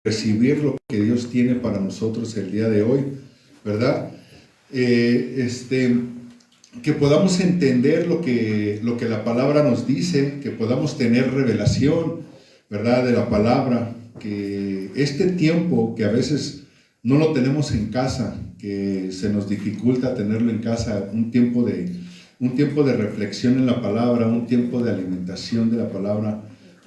recibir lo que Dios tiene para nosotros el día de hoy, ¿verdad? Que podamos entender lo que la palabra nos dice, que podamos tener revelación, ¿verdad? De la palabra, que este tiempo que a veces no lo tenemos en casa, que se nos dificulta tenerlo en casa, un tiempo de reflexión en la palabra, un tiempo de alimentación de la palabra,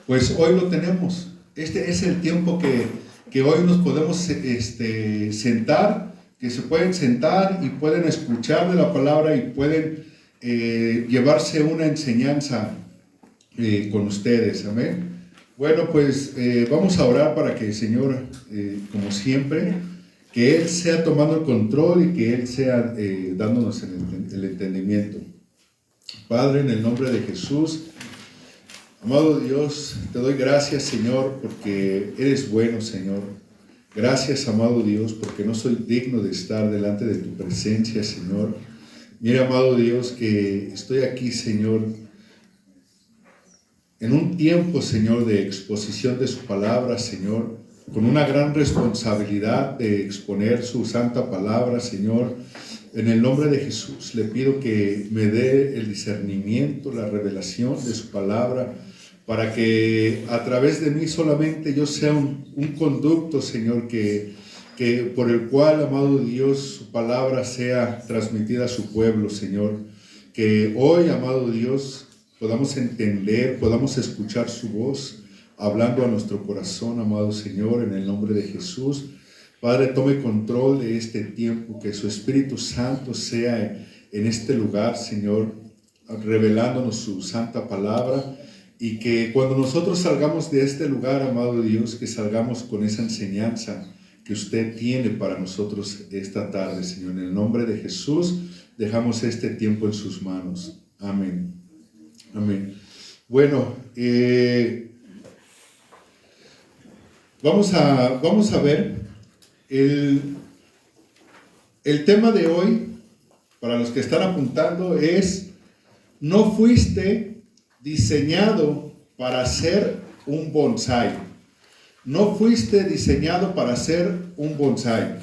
pues hoy lo tenemos. Este es el tiempo que hoy nos podemos sentar, que se pueden sentar y pueden escuchar de la palabra y pueden llevarse una enseñanza con ustedes, amén. Bueno, pues vamos a orar para que el Señor, como siempre, que Él sea tomando el control y que Él sea dándonos el entendimiento. Padre, en el nombre de Jesús, amado Dios, te doy gracias, Señor, porque eres bueno, Señor. Gracias, amado Dios, porque no soy digno de estar delante de tu presencia, Señor. Mira, amado Dios, que estoy aquí, Señor, en un tiempo, Señor, de exposición de su palabra, Señor, con una gran responsabilidad de exponer su santa palabra, Señor. En el nombre de Jesús le pido que me dé el discernimiento, la revelación de su palabra, para que a través de mí solamente yo sea un conducto, Señor, que por el cual, amado Dios, su palabra sea transmitida a su pueblo, Señor. Que hoy, amado Dios, podamos entender, podamos escuchar su voz, hablando a nuestro corazón, amado Señor, en el nombre de Jesús. Padre, tome control de este tiempo, que su Espíritu Santo sea en este lugar, Señor, revelándonos su santa palabra, y que cuando nosotros salgamos de este lugar, amado Dios, que salgamos con esa enseñanza que usted tiene para nosotros esta tarde, Señor. En el nombre de Jesús, dejamos este tiempo en sus manos. Amén. Amén. Bueno, vamos a ver el tema de hoy, para los que están apuntando, es: no fuiste diseñado para ser un bonsái. No fuiste diseñado para ser un bonsái.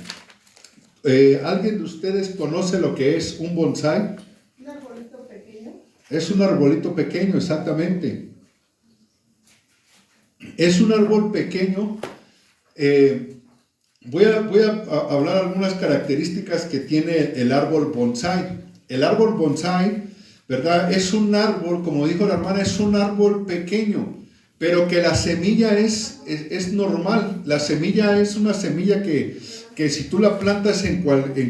¿Alguien de ustedes conoce lo que es un bonsái? ¿Un arbolito pequeño? Es un arbolito pequeño, exactamente. Es un árbol pequeño. Voy a hablar algunas características que tiene el árbol bonsái. El árbol bonsái, ¿verdad? Es un árbol, como dijo la hermana, es un árbol pequeño, pero que la semilla es normal. La semilla es una semilla que si tú la plantas en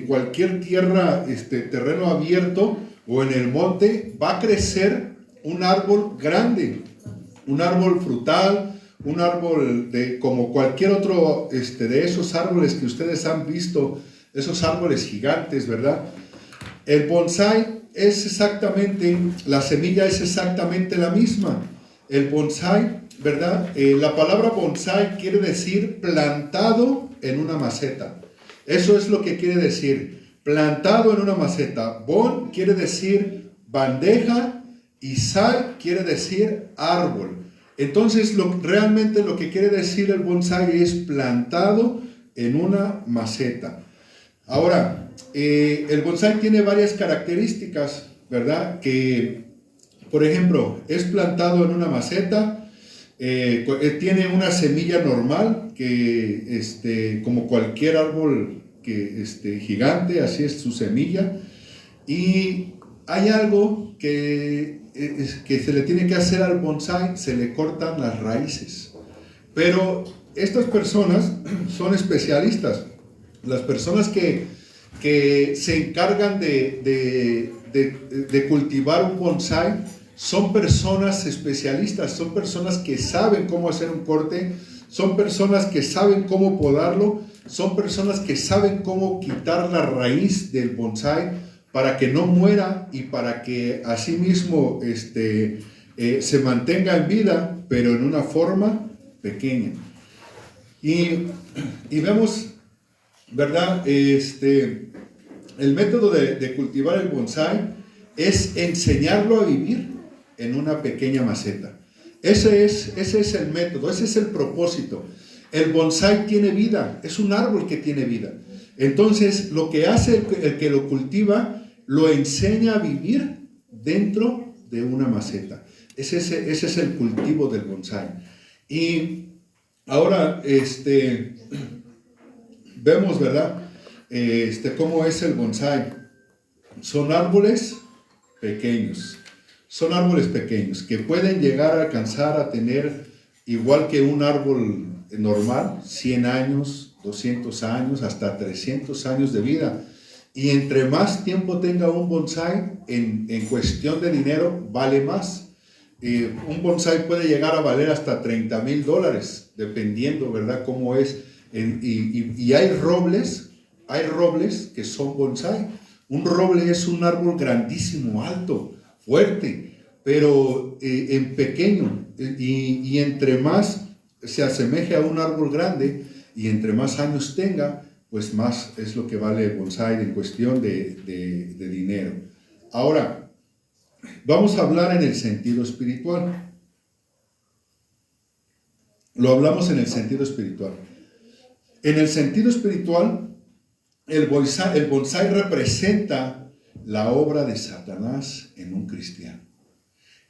cualquier tierra, terreno abierto o en el monte, va a crecer un árbol grande, un árbol frutal, un árbol como cualquier otro de esos árboles que ustedes han visto, esos árboles gigantes, ¿verdad? El bonsái es exactamente, la semilla es exactamente la misma. El bonsái, ¿verdad? La palabra bonsái quiere decir plantado en una maceta. Eso es lo que quiere decir, plantado en una maceta. Bon quiere decir bandeja y sai quiere decir árbol. Entonces, realmente lo que quiere decir el bonsái es plantado en una maceta. Ahora, el bonsái tiene varias características, ¿verdad? Que, por ejemplo, es plantado en una maceta, tiene una semilla normal, que como cualquier árbol gigante, así es su semilla. Y hay algo que se le tiene que hacer al bonsái: se le cortan las raíces. Pero estas personas son especialistas. Las personas que se encargan de cultivar un bonsái son personas especialistas, son personas que saben cómo hacer un corte, son personas que saben cómo podarlo, son personas que saben cómo quitar la raíz del bonsái para que no muera y para que asimismo se mantenga en vida, pero en una forma pequeña. Y vemos, ¿verdad? El método de cultivar el bonsái es enseñarlo a vivir en una pequeña maceta. Ese es el método, ese es el propósito. El bonsái tiene vida, es un árbol que tiene vida. Entonces, lo que hace el que lo cultiva, lo enseña a vivir dentro de una maceta. Ese es el cultivo del bonsái. Y ahora, vemos, ¿verdad? Cómo es el bonsái. Son árboles pequeños. Son árboles pequeños que pueden llegar a alcanzar a tener, igual que un árbol normal, 100 años, 200 años, hasta 300 años de vida. Y entre más tiempo tenga un bonsái, en cuestión de dinero, vale más. Un bonsái puede llegar a valer hasta $30,000, dependiendo, ¿verdad?, cómo es. Y hay robles que son bonsái. Un roble es un árbol grandísimo, alto, fuerte, pero en pequeño. Y entre más se asemeje a un árbol grande y entre más años tenga, pues más es lo que vale el bonsái en cuestión de dinero. Ahora, vamos a hablar en el sentido espiritual. Lo hablamos en el sentido espiritual. En el sentido espiritual, el bonsái representa la obra de Satanás en un cristiano.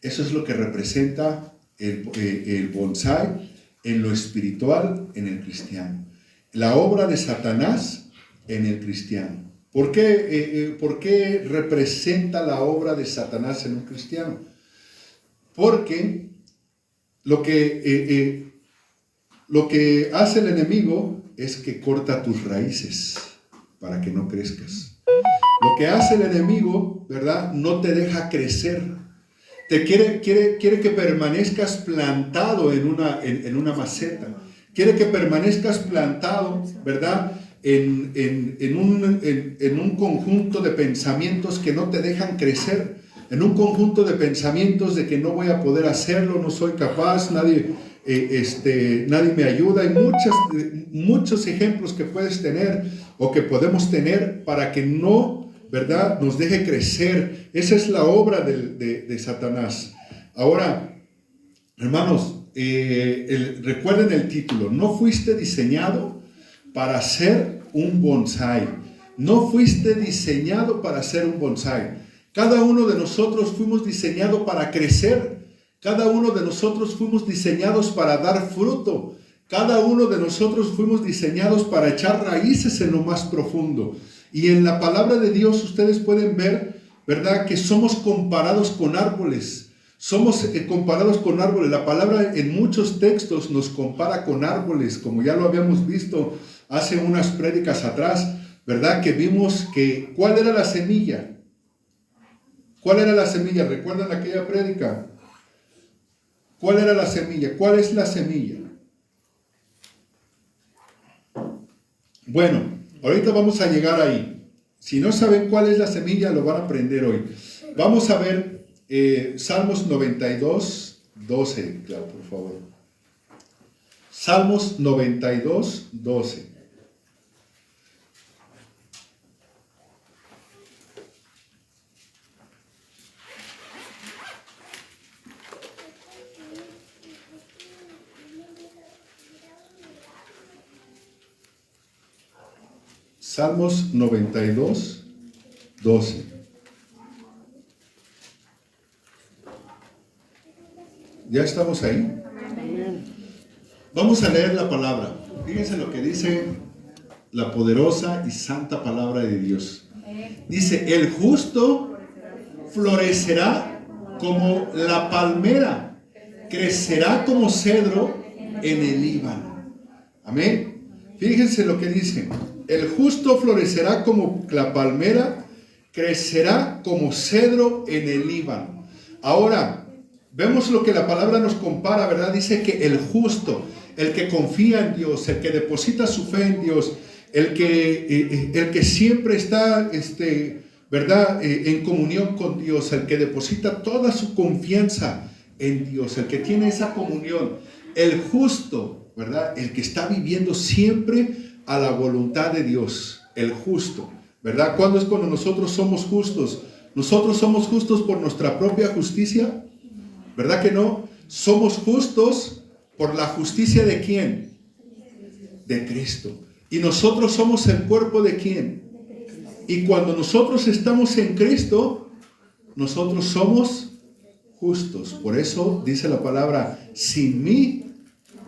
Eso es lo que representa el bonsái en lo espiritual, en el cristiano. La obra de Satanás en el cristiano. ¿Por qué representa la obra de Satanás en un cristiano? Porque lo que hace el enemigo es que corta tus raíces para que no crezcas. Lo que hace el enemigo, ¿verdad?, no te deja crecer. Te quiere que permanezcas plantado en una maceta. Quiere que permanezcas plantado, ¿verdad?, en un conjunto de pensamientos que no te dejan crecer, en un conjunto de pensamientos de que no voy a poder hacerlo, no soy capaz, nadie me ayuda. Hay muchos ejemplos que puedes tener o que podemos tener para que no, ¿verdad?, nos deje crecer. Esa es la obra de Satanás. Ahora, hermanos, recuerden el título: no fuiste diseñado para ser un bonsái. No fuiste diseñado para ser un bonsái. Cada uno de nosotros fuimos diseñados para crecer. Cada uno de nosotros fuimos diseñados para dar fruto. Cada uno de nosotros fuimos diseñados para echar raíces en lo más profundo. Y en la palabra de Dios ustedes pueden ver, ¿verdad?, que somos comparados con árboles. Somos comparados con árboles. La palabra en muchos textos nos compara con árboles, como ya lo habíamos visto hace unas prédicas atrás, ¿verdad? Que vimos que, ¿cuál era la semilla? ¿Cuál era la semilla? ¿Recuerdan aquella prédica? ¿Cuál era la semilla? ¿Cuál es la semilla? Bueno, ahorita vamos a llegar ahí. Si no saben cuál es la semilla, lo van a aprender hoy. Vamos a ver Salmos 92, 12, claro, por favor. Salmos 92, 12. Salmos 92, 12. ¿Ya estamos ahí? Vamos a leer la palabra. Fíjense lo que dice la poderosa y santa palabra de Dios. Dice: el justo florecerá como la palmera, crecerá como cedro en el Líbano. Amén. Fíjense lo que dice: el justo florecerá como la palmera, crecerá como cedro en el Líbano. Ahora, vemos lo que la palabra nos compara, ¿verdad? Dice que el justo, el que confía en Dios, el que deposita su fe en Dios, el que siempre está, ¿verdad?, en comunión con Dios, el que deposita toda su confianza en Dios, el que tiene esa comunión, el justo, ¿verdad?, el que está viviendo siempre a la voluntad de Dios, el justo, ¿verdad? ¿Cuándo es cuando nosotros somos justos? ¿Nosotros somos justos por nuestra propia justicia? ¿Verdad que no? Somos justos por la justicia de ¿quién? de Cristo. ¿Y nosotros somos el cuerpo de quién? Y cuando nosotros estamos en Cristo, nosotros somos justos. Por eso dice la palabra, sin mí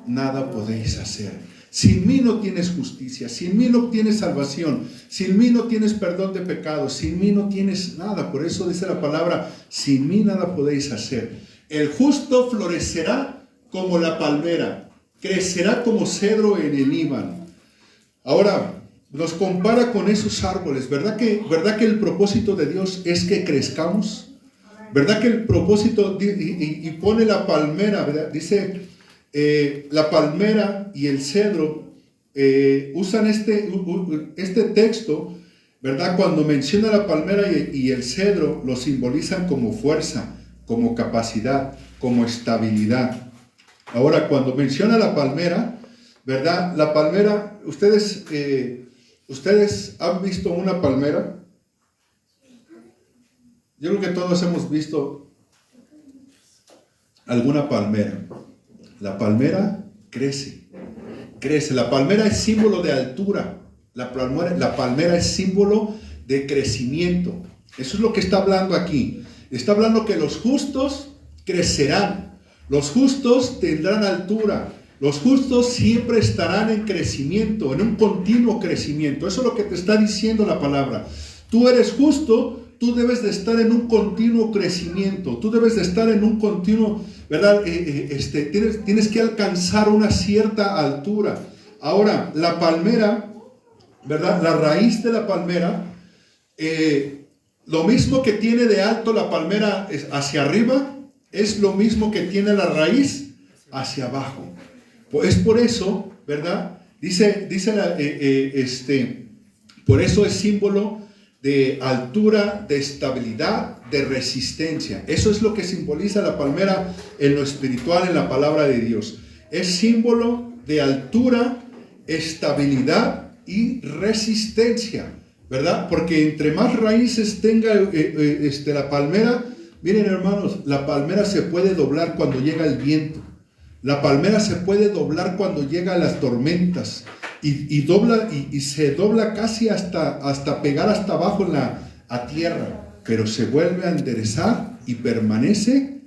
nada podéis hacer. Sin mí no tienes justicia, sin mí no tienes salvación, sin mí no tienes perdón de pecados, sin mí no tienes nada. Por eso dice la palabra, sin mí nada podéis hacer. El justo florecerá como la palmera, crecerá como cedro en el Líbano. Ahora, nos compara con esos árboles. ¿Verdad que el propósito de Dios es que crezcamos? ¿Verdad que el propósito, y pone la palmera, ¿verdad? Dice, la palmera y el cedro usan este texto, ¿verdad? Cuando menciona la palmera y el cedro, lo simbolizan como fuerza, como capacidad, como estabilidad. Ahora, cuando menciona la palmera, ¿verdad? La palmera, ¿ustedes han visto una palmera? Yo creo que todos hemos visto alguna palmera. La palmera crece. La palmera es símbolo de altura. La palmera es símbolo de crecimiento. Eso es lo que está hablando aquí. Está hablando que los justos crecerán. Los justos tendrán altura. Los justos siempre estarán en crecimiento, en un continuo crecimiento. Eso es lo que te está diciendo la palabra. Tú eres justo. Tú debes de estar en un continuo crecimiento, tú debes de estar en un continuo, ¿verdad? Tienes que alcanzar una cierta altura. Ahora, la palmera, ¿verdad? La raíz de la palmera, lo mismo que tiene de alto la palmera hacia arriba, es lo mismo que tiene la raíz hacia abajo. Es por eso, ¿verdad? Por eso es símbolo de altura, de estabilidad, de resistencia. Eso es lo que simboliza la palmera en lo espiritual, en la palabra de Dios. Es símbolo de altura, estabilidad y resistencia, ¿verdad? Porque entre más raíces tenga la palmera, miren hermanos, la palmera se puede doblar cuando llega el viento. La palmera se puede doblar cuando llegan las tormentas. Y se dobla casi hasta pegar hasta abajo a tierra, pero se vuelve a enderezar y permanece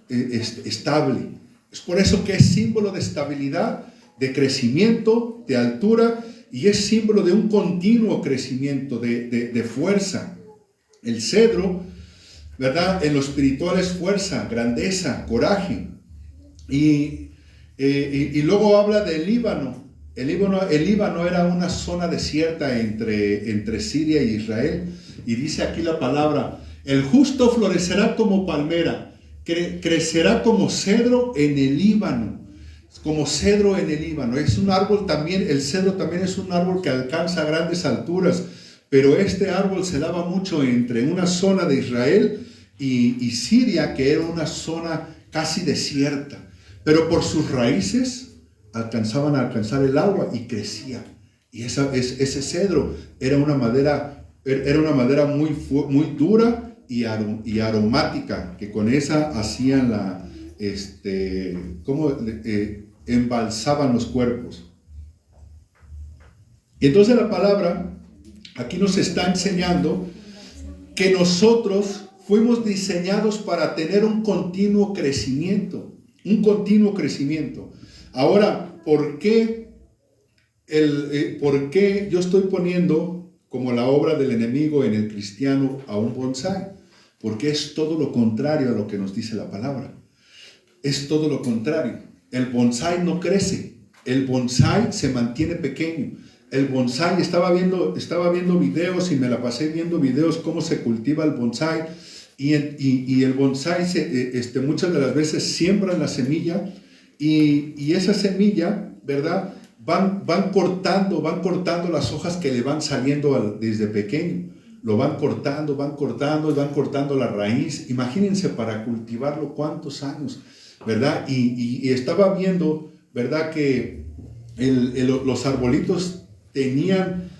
estable. Es por eso que es símbolo de estabilidad, de crecimiento, de altura, y es símbolo de un continuo crecimiento, de fuerza. El cedro, ¿verdad? En lo espiritual es fuerza, grandeza, coraje. Y luego habla del Líbano. El Líbano era una zona desierta entre Siria y Israel. Y dice aquí la palabra, el justo florecerá como palmera, crecerá como cedro en el Líbano. Como cedro en el Líbano. Es un árbol también, el cedro también es un árbol que alcanza grandes alturas. Pero este árbol se daba mucho entre una zona de Israel y Siria, que era una zona casi desierta. Pero por sus raíces alcanzaban a alcanzar el agua y crecía. Y ese cedro era una madera muy dura y aromática, que con esa hacían embalsaban los cuerpos. Y entonces la palabra aquí nos está enseñando que nosotros fuimos diseñados para tener un continuo crecimiento. Ahora, ¿por qué yo estoy poniendo como la obra del enemigo en el cristiano a un bonsái? Porque es todo lo contrario a lo que nos dice la palabra. Es todo lo contrario. El bonsái no crece. El bonsái se mantiene pequeño. El bonsái, estaba viendo videos y me la pasé viendo videos cómo se cultiva el bonsái. Y el bonsái, muchas de las veces siembran la semilla y esa semilla, ¿verdad? Van cortando las hojas que le van saliendo desde pequeño. Lo van cortando la raíz. Imagínense para cultivarlo cuántos años, ¿verdad? Y estaba viendo, ¿verdad? Que los arbolitos tenían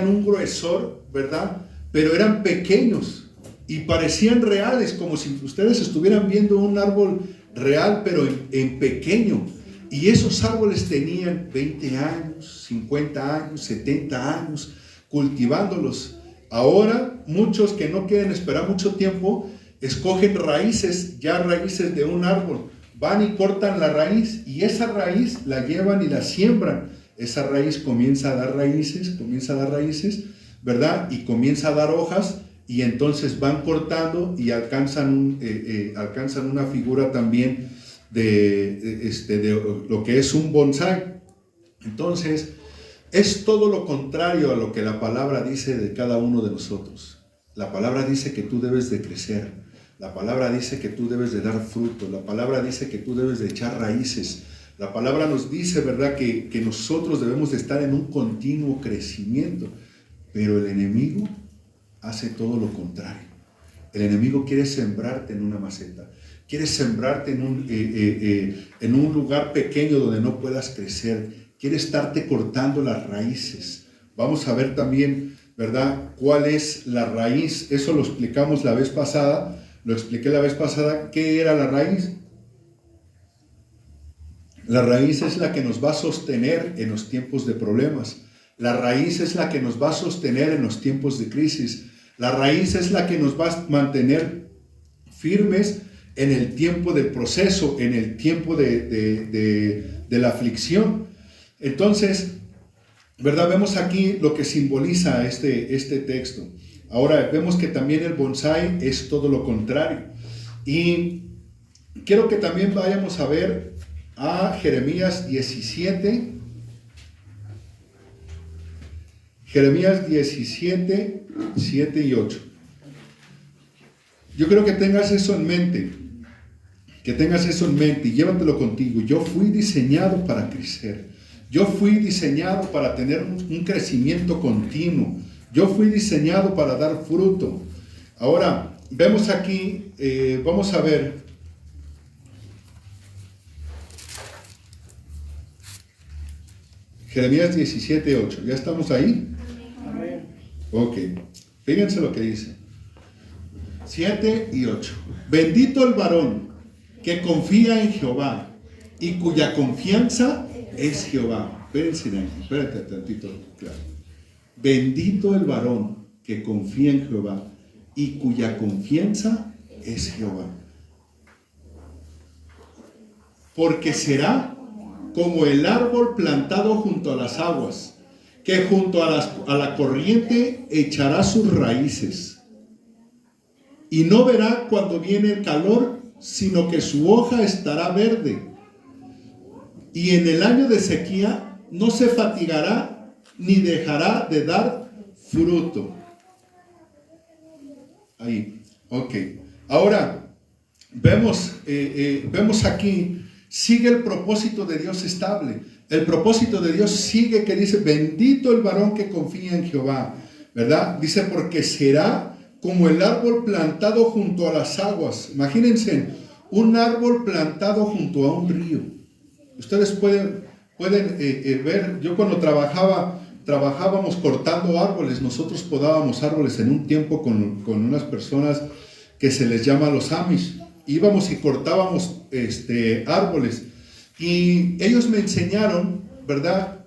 un gruesor, ¿verdad? Pero eran pequeños. Y parecían reales, como si ustedes estuvieran viendo un árbol real, pero en pequeño. Y esos árboles tenían 20 años, 50 años, 70 años cultivándolos. Ahora, muchos que no quieren esperar mucho tiempo, escogen raíces, ya raíces de un árbol. Van y cortan la raíz y esa raíz la llevan y la siembran. Esa raíz comienza a dar raíces, ¿verdad? Y comienza a dar hojas y entonces van cortando y alcanzan una figura también de lo que es un bonsái. Entonces, es todo lo contrario a lo que la palabra dice de cada uno de nosotros. La palabra dice que tú debes de crecer. La palabra dice que tú debes de dar fruto. La palabra dice que tú debes de echar raíces. La palabra nos dice, ¿verdad?, que nosotros debemos de estar en un continuo crecimiento. Pero el enemigo hace todo lo contrario. El enemigo quiere sembrarte en una maceta. Quiere sembrarte en un lugar pequeño donde no puedas crecer. Quiere estarte cortando las raíces. Vamos a ver también, ¿verdad?, cuál es la raíz. Eso lo explicamos la vez pasada. Lo expliqué la vez pasada. ¿Qué era la raíz? La raíz es la que nos va a sostener en los tiempos de problemas. La raíz es la que nos va a sostener en los tiempos de crisis. La raíz es la que nos va a mantener firmes en el tiempo del proceso, en el tiempo de la aflicción. Entonces, ¿verdad? Vemos aquí lo que simboliza este texto. Ahora vemos que también el bonsái es todo lo contrario. Y quiero que también vayamos a ver a Jeremías 17. Jeremías 17, 7 y 8. Yo creo que tengas eso en mente. Que tengas eso en mente y llévatelo contigo. Yo fui diseñado para crecer. Yo fui diseñado para tener un crecimiento continuo. Yo fui diseñado para dar fruto. Ahora, vemos aquí, vamos a ver. Jeremías 17, 8. ¿Ya estamos ahí? Amén. Ok. Fíjense lo que dice. 7 y 8. Bendito el varón que confía en Jehová y cuya confianza es Jehová. Espérate tantito, claro. Bendito el varón que confía en Jehová y cuya confianza es Jehová. Porque será como el árbol plantado junto a las aguas, que junto a la corriente echará sus raíces. Y no verá cuando viene el calor, sino que su hoja estará verde. Y en el año de sequía no se fatigará ni dejará de dar fruto. Ahí, ok. Ahora, vemos aquí, sigue el propósito de Dios estable. El propósito de Dios sigue que dice, bendito el varón que confía en Jehová, ¿verdad? Dice, porque será como el árbol plantado junto a las aguas. Imagínense, un árbol plantado junto a un río. Ustedes pueden ver, yo cuando trabajábamos cortando árboles, nosotros podábamos árboles en un tiempo con unas personas que se les llama los Amish. Íbamos y cortábamos árboles. Y ellos me enseñaron, ¿verdad?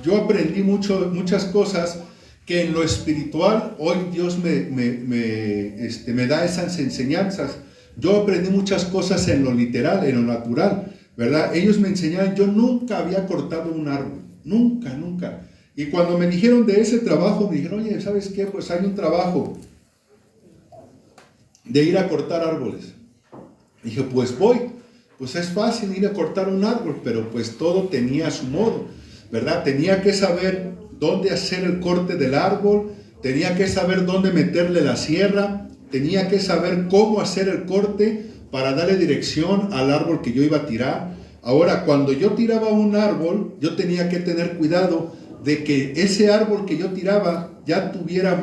Yo aprendí muchas cosas que en lo espiritual, hoy Dios me da esas enseñanzas. Yo aprendí muchas cosas en lo literal, en lo natural, ¿verdad? Ellos me enseñaron, yo nunca había cortado un árbol, nunca. Y cuando me dijeron de ese trabajo, me dijeron, oye, ¿sabes qué? Pues hay un trabajo de ir a cortar árboles. Dije, pues voy. Pues es fácil ir a cortar un árbol, pero pues todo tenía su modo, ¿verdad? Tenía que saber dónde hacer el corte del árbol, tenía que saber dónde meterle la sierra, tenía que saber cómo hacer el corte para darle dirección al árbol que yo iba a tirar. Ahora, cuando yo tiraba un árbol, yo tenía que tener cuidado de que ese árbol que yo tiraba ya tuviera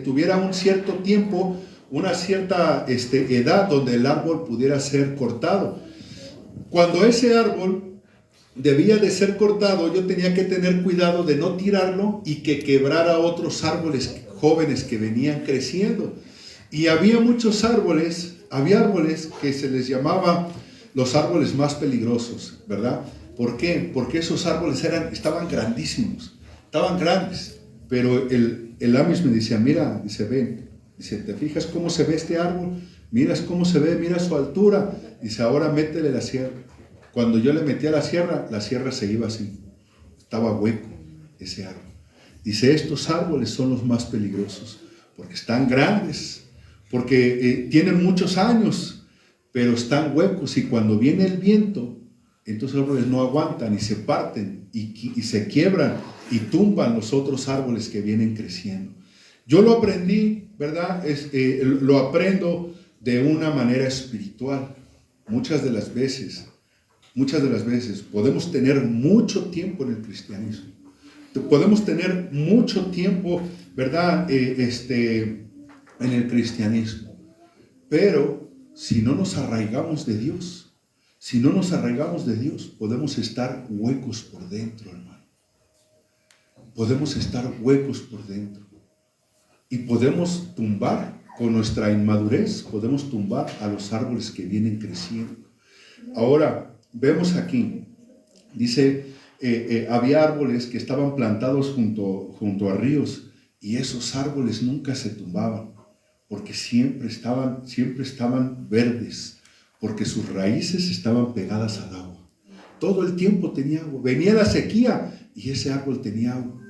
tuviera un cierto tiempo, una cierta edad donde el árbol pudiera ser cortado. Cuando ese árbol debía de ser cortado, yo tenía que tener cuidado de no tirarlo y que quebrara otros árboles jóvenes que venían creciendo. Y había muchos árboles, había árboles que se les llamaba los árboles más peligrosos, ¿verdad? ¿Por qué? Porque esos árboles estaban grandísimos, estaban grandes. Pero el Amish me decía, mira, dice, ven, dice, ¿te fijas cómo se ve este árbol? Miras cómo se ve, mira su altura. Dice, ahora métele la sierra. Cuando yo le metía la sierra se iba así. Estaba hueco ese árbol. Dice, estos árboles son los más peligrosos, porque están grandes, porque tienen muchos años, pero están huecos, y cuando viene el viento, entonces los árboles no aguantan y se parten y se quiebran y tumban los otros árboles que vienen creciendo. Yo lo aprendí, ¿verdad? Lo aprendo de una manera espiritual. Muchas de las veces podemos tener mucho tiempo en el cristianismo. Podemos tener mucho tiempo, ¿verdad? En el cristianismo. Pero si no nos arraigamos de Dios, podemos estar huecos por dentro, hermano. Podemos estar huecos por dentro. Y podemos tumbar, con nuestra inmadurez, podemos tumbar a los árboles que vienen creciendo. Ahora, vemos aquí, dice, había árboles que estaban plantados junto a ríos, y esos árboles nunca se tumbaban, porque siempre estaban verdes, porque sus raíces estaban pegadas al agua. Todo el tiempo tenía agua. Venía la sequía y ese árbol tenía agua.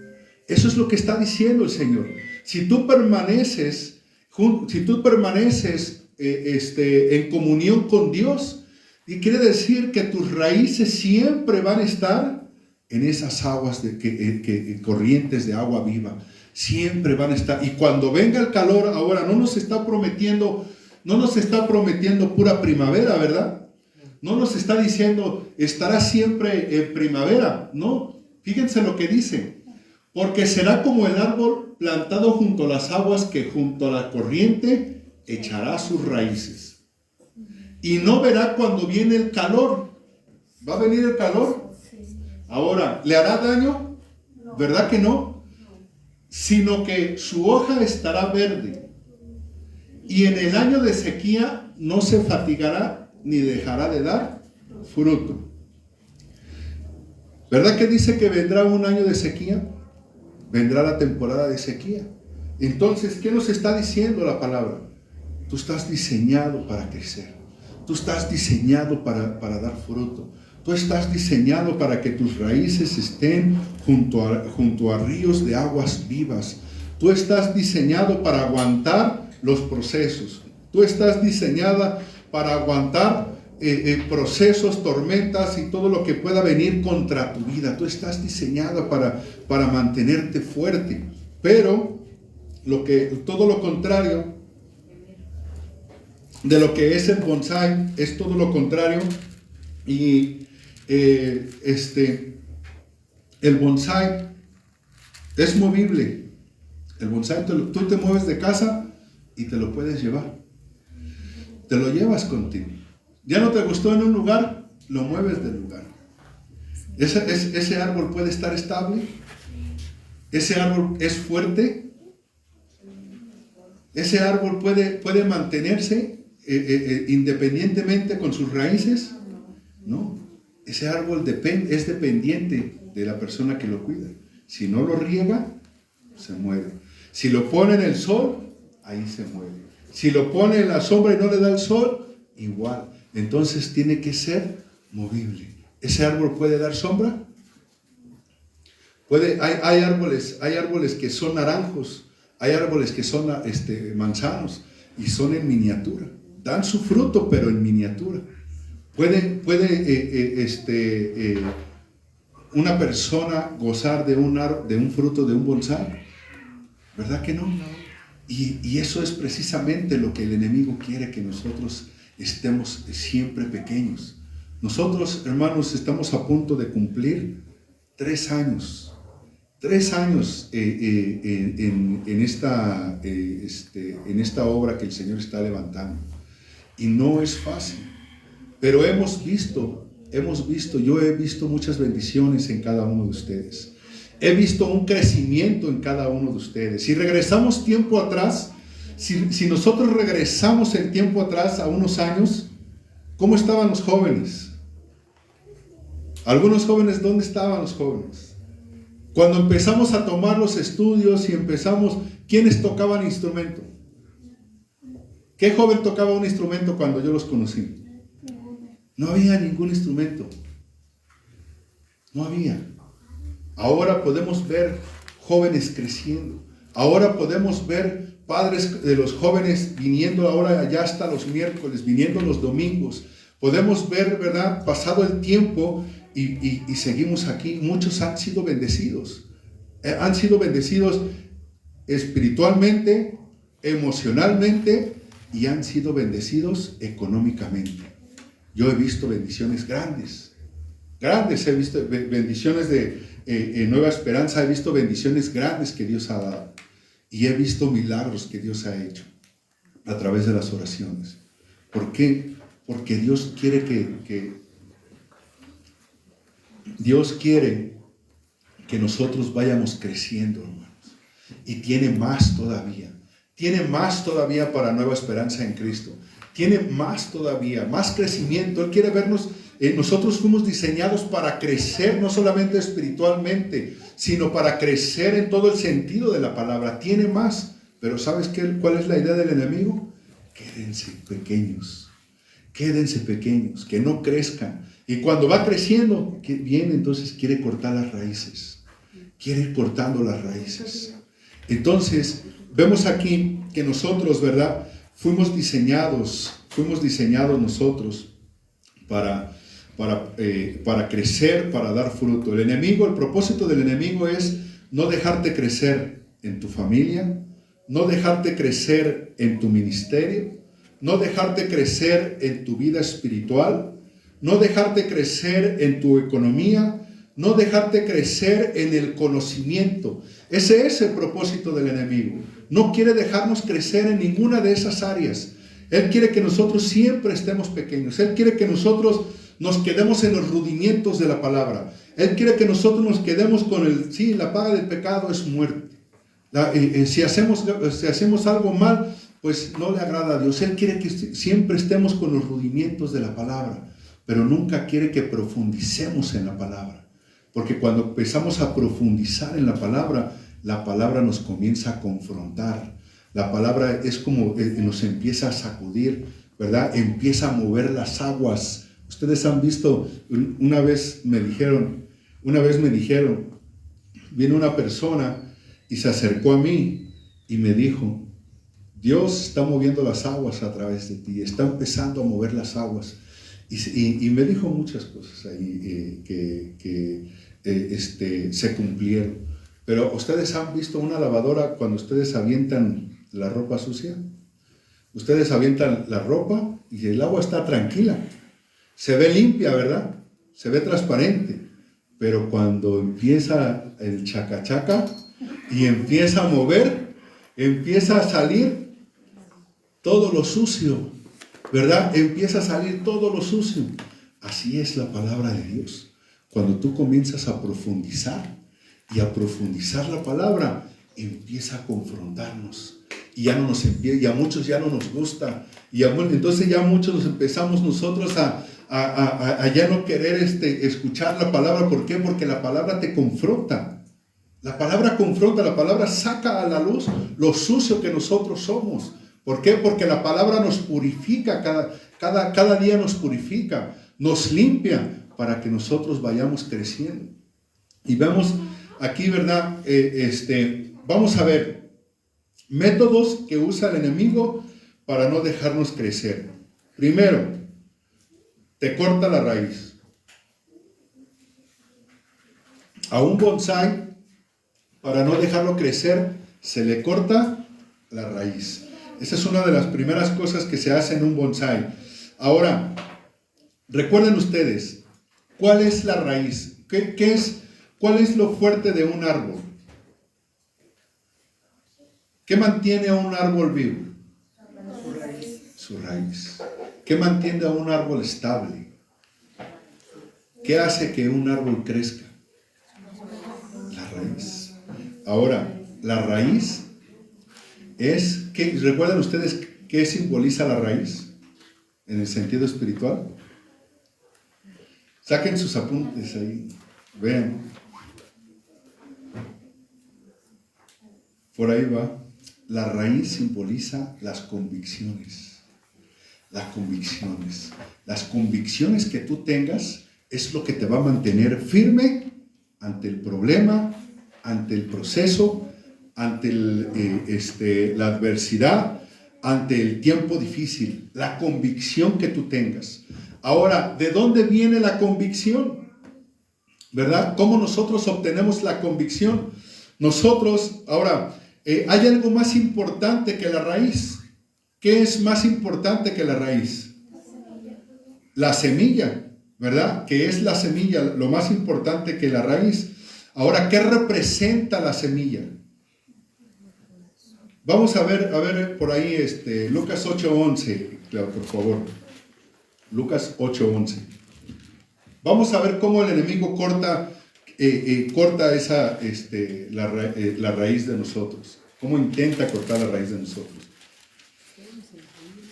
Eso es lo que está diciendo el Señor. Si tú permaneces en comunión con Dios, y quiere decir que tus raíces siempre van a estar en esas aguas corrientes de agua viva. Siempre van a estar. Y cuando venga el calor, ahora no nos está prometiendo pura primavera, ¿verdad? No nos está diciendo estará siempre en primavera. No, fíjense lo que dice. Porque será como el árbol plantado junto a las aguas, que junto a la corriente echará sus raíces. Y no verá cuando viene el calor. ¿Va a venir el calor? Ahora, ¿le hará daño? ¿Verdad que no? Sino que su hoja estará verde. Y en el año de sequía no se fatigará ni dejará de dar fruto. ¿Verdad que dice que vendrá un año de sequía? Vendrá la temporada de sequía. Entonces, ¿qué nos está diciendo la palabra? Tú estás diseñado para crecer. Tú estás diseñado para dar fruto. Tú estás diseñado para que tus raíces estén junto a ríos de aguas vivas. Tú estás diseñado para aguantar los procesos. Tú estás diseñada para aguantar procesos, tormentas y todo lo que pueda venir contra tu vida. Tú estás diseñada para mantenerte fuerte. Pero todo lo contrario de lo que es el bonsái, es todo lo contrario. Y el bonsái es movible. El bonsái, tú te mueves de casa y te lo puedes llevar. Te lo llevas contigo. Ya no te gustó en un lugar, lo mueves del lugar. Ese árbol puede estar estable. Ese árbol es fuerte. Ese árbol puede mantenerse independientemente con sus raíces. No. Ese árbol es dependiente de la persona que lo cuida. Si no lo riega, se muere. Si lo pone en el sol, ahí se muere. Si lo pone en la sombra y no le da el sol, igual. Entonces tiene que movible. ¿Ese árbol puede dar sombra? Hay árboles que son naranjos, hay árboles que son manzanos y son en miniatura. Dan su fruto, pero en miniatura. ¿Puede una persona gozar de un fruto de un bonsái? ¿Verdad que no? Y eso es precisamente lo que el enemigo quiere, que nosotros estemos siempre pequeños. Nosotros, hermanos, estamos a punto de cumplir 3 años. 3 años en esta obra que el Señor está levantando. Y no es fácil. Pero hemos visto, yo he visto muchas bendiciones en cada uno de ustedes. He visto un crecimiento en cada uno de ustedes. Si regresamos tiempo atrás, si nosotros regresamos el tiempo atrás a unos años, ¿Cómo estaban los jóvenes? Algunos jóvenes, ¿dónde estaban los jóvenes? Cuando empezamos a tomar los estudios y empezamos, ¿quiénes tocaban instrumento? ¿Qué joven tocaba un instrumento cuando yo los conocí? No había ningún instrumento. No había. Ahora podemos ver jóvenes creciendo. Ahora podemos ver padres de los jóvenes viniendo ahora ya hasta los miércoles, viniendo los domingos. Podemos ver, ¿verdad? Pasado el tiempo y seguimos aquí. Muchos han sido bendecidos. Han sido bendecidos espiritualmente, emocionalmente y han sido bendecidos económicamente. Yo he visto bendiciones grandes. He visto bendiciones de Nueva Esperanza, he visto bendiciones grandes que Dios ha dado. Y he visto milagros que Dios ha hecho a través de las oraciones. ¿Por qué? Porque Dios quiere Dios quiere que nosotros vayamos creciendo, hermanos. Y tiene más todavía. Tiene más todavía para Nueva Esperanza en Cristo. Tiene más todavía, más crecimiento. Él quiere vernos. Nosotros fuimos diseñados para crecer, no solamente espiritualmente, sino para crecer en todo el sentido de la palabra. Tiene más. Pero ¿sabes cuál es la idea del enemigo? Quédense pequeños. Quédense pequeños, que no crezcan. Y cuando va creciendo, viene entonces quiere cortar las raíces. Quiere ir cortando las raíces. Entonces, vemos aquí que nosotros, ¿verdad? Fuimos diseñados nosotros para crecer, para dar fruto. El propósito del enemigo es no dejarte crecer en tu familia, no dejarte crecer en tu ministerio, no dejarte crecer en tu vida espiritual, no dejarte crecer en tu economía, no dejarte crecer en el conocimiento. Ese es el propósito del enemigo. No quiere dejarnos crecer en ninguna de esas áreas. Él quiere que nosotros siempre estemos pequeños. Él quiere que nosotros nos quedemos en los rudimientos de la palabra. Él quiere que nosotros nos quedemos con la paga del pecado es muerte. Si hacemos algo mal, pues no le agrada a Dios. Él quiere que siempre estemos con los rudimientos de la palabra, pero nunca quiere que profundicemos en la palabra. Porque cuando empezamos a profundizar en la palabra nos comienza a confrontar. La palabra es como nos empieza a sacudir, ¿verdad? Empieza a mover las aguas. Ustedes han visto, una vez me dijeron, vino una persona y se acercó a mí y me dijo, Dios está moviendo las aguas a través de ti, está empezando a mover las aguas. Y me dijo muchas cosas ahí que se cumplieron. Pero ustedes han visto una lavadora cuando ustedes avientan la ropa sucia. Ustedes avientan la ropa y el agua está tranquila. Se ve limpia, ¿verdad? Se ve transparente. Pero cuando empieza el chacachaca y empieza a mover, empieza a salir todo lo sucio, ¿verdad? Empieza a salir todo lo sucio. Así es la palabra de Dios. Cuando tú comienzas a profundizar y a profundizar la palabra, empieza a confrontarnos. Y a muchos ya no nos gusta. Entonces ya muchos nos empezamos nosotros a ya no querer escuchar la palabra. ¿Por qué? Porque la palabra te confronta. La palabra confronta, la palabra saca a la luz lo sucio que nosotros somos. ¿Por qué? Porque la palabra nos purifica, cada día nos purifica, nos limpia para que nosotros vayamos creciendo. Y vemos aquí, ¿verdad? Vamos a ver métodos que usa el enemigo para no dejarnos crecer. Primero, te corta la raíz. A un bonsái, para no dejarlo crecer, se le corta la raíz. Esa es una de las primeras cosas que se hace en un bonsái. Ahora, recuerden ustedes, ¿cuál es la raíz? ¿Cuál es lo fuerte de un árbol? ¿Qué mantiene a un árbol vivo? Su raíz. ¿Qué mantiene a un árbol estable? ¿Qué hace que un árbol crezca? La raíz. Ahora, la raíz es, ¿recuerdan ustedes qué simboliza la raíz? en el sentido espiritual. Saquen sus apuntes ahí. Vean. Por ahí va. La raíz simboliza las convicciones. Las convicciones. Las convicciones que tú tengas es lo que te va a mantener firme ante el problema, ante el proceso, ante la adversidad, ante el tiempo difícil. La convicción que tú tengas. Ahora, ¿de dónde viene la convicción? ¿Verdad? ¿Cómo nosotros obtenemos la convicción? Nosotros, ahora, hay algo más importante que la raíz. ¿Qué es más importante que la raíz? La semilla, ¿verdad? ¿Qué es la semilla? Lo más importante que la raíz. Ahora, ¿qué representa la semilla? Vamos a ver por ahí Lucas 8:11, claro, por favor. Lucas 8:11. Vamos a ver cómo el enemigo corta la raíz de nosotros. Cómo intenta cortar la raíz de nosotros.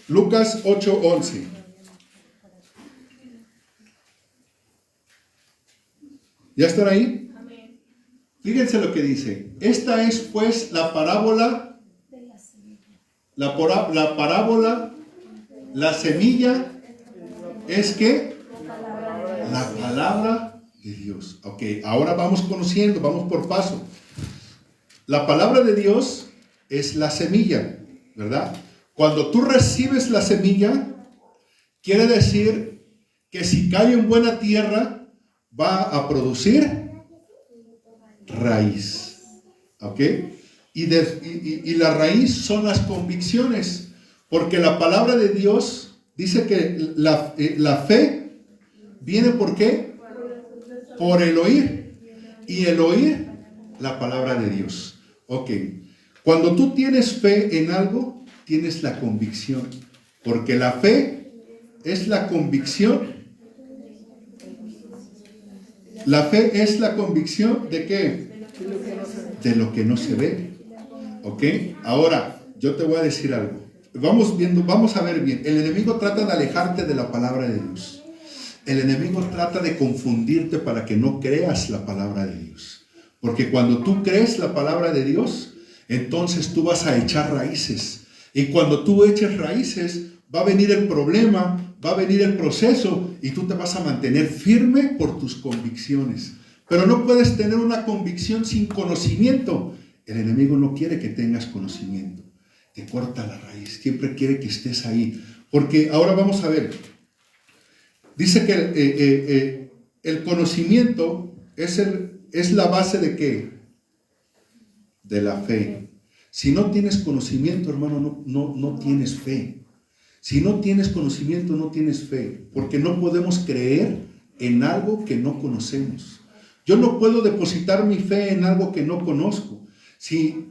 Lucas 8:11. ¿Ya están ahí? Amén. Fíjense lo que dice. Esta es pues la parábola, la semilla es que la palabra de Dios. Ok, ahora vamos conociendo, vamos por paso. La palabra de Dios es la semilla, ¿verdad? Cuando tú recibes la semilla, quiere decir que si cae en buena tierra, va a producir raíz. ¿Ok? Y la raíz son las convicciones, porque la palabra de Dios dice que la fe viene ¿por qué? Por el oír. Y el oír la palabra de Dios. Ok. Cuando tú tienes fe en algo, tienes la convicción. Porque la fe es la convicción. La fe es la convicción ¿de qué? De lo que no se ve. ¿Ok? Ahora, yo te voy a decir algo. Vamos a ver bien. El enemigo trata de alejarte de la palabra de Dios. El enemigo trata de confundirte para que no creas la palabra de Dios. Porque cuando tú crees la palabra de Dios, entonces tú vas a echar raíces. Y cuando tú eches raíces, va a venir el problema, va a venir el proceso y tú te vas a mantener firme por tus convicciones. Pero no puedes tener una convicción sin conocimiento. El enemigo no quiere que tengas conocimiento. Te corta la raíz. Siempre quiere que estés ahí. Porque ahora vamos a ver. Dice que el conocimiento es la base ¿de qué? De la fe. Si no tienes conocimiento, hermano, no tienes fe. Si no tienes conocimiento, no tienes fe. Porque no podemos creer en algo que no conocemos. Yo no puedo depositar mi fe en algo que no conozco. Si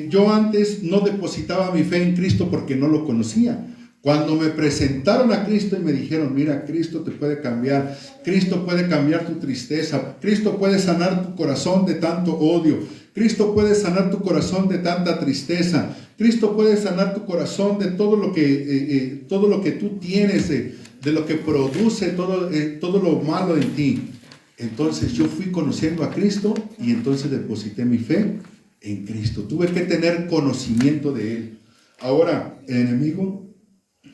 yo antes no depositaba mi fe en Cristo porque no lo conocía. Cuando me presentaron a Cristo y me dijeron, mira, Cristo te puede cambiar, Cristo puede cambiar tu tristeza, Cristo puede sanar tu corazón de tanto odio, Cristo puede sanar tu corazón de tanta tristeza, Cristo puede sanar tu corazón de todo lo que tú tienes, de lo que produce todo lo malo en ti. Entonces yo fui conociendo a Cristo y entonces deposité mi fe en Cristo. Tuve que tener conocimiento de Él. Ahora, el enemigo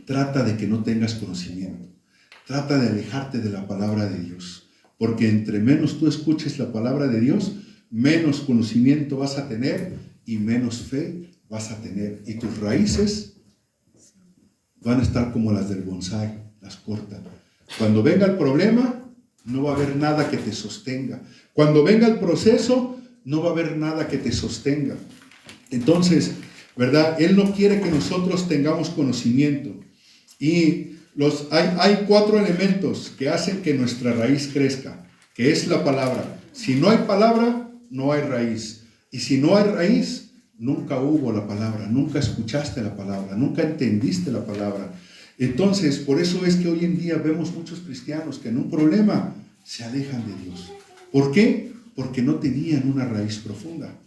trata de que no tengas conocimiento. Trata de alejarte de la palabra de Dios. Porque entre menos tú escuches la palabra de Dios, menos conocimiento vas a tener y menos fe vas a tener. Y tus raíces van a estar como las del bonsái, las cortan. Cuando venga el problema, no va a haber nada que te sostenga. Cuando venga el proceso, no va a haber nada que te sostenga. Entonces, ¿verdad? Él no quiere que nosotros tengamos conocimiento. Y hay 4 elementos que hacen que nuestra raíz crezca, que es la palabra. Si no hay palabra, no hay raíz. Y si no hay raíz, nunca hubo la palabra, nunca escuchaste la palabra, nunca entendiste la palabra. Entonces, por eso es que hoy en día vemos muchos cristianos que en un problema se alejan de Dios. ¿Por qué? Porque no tenían una raíz profunda.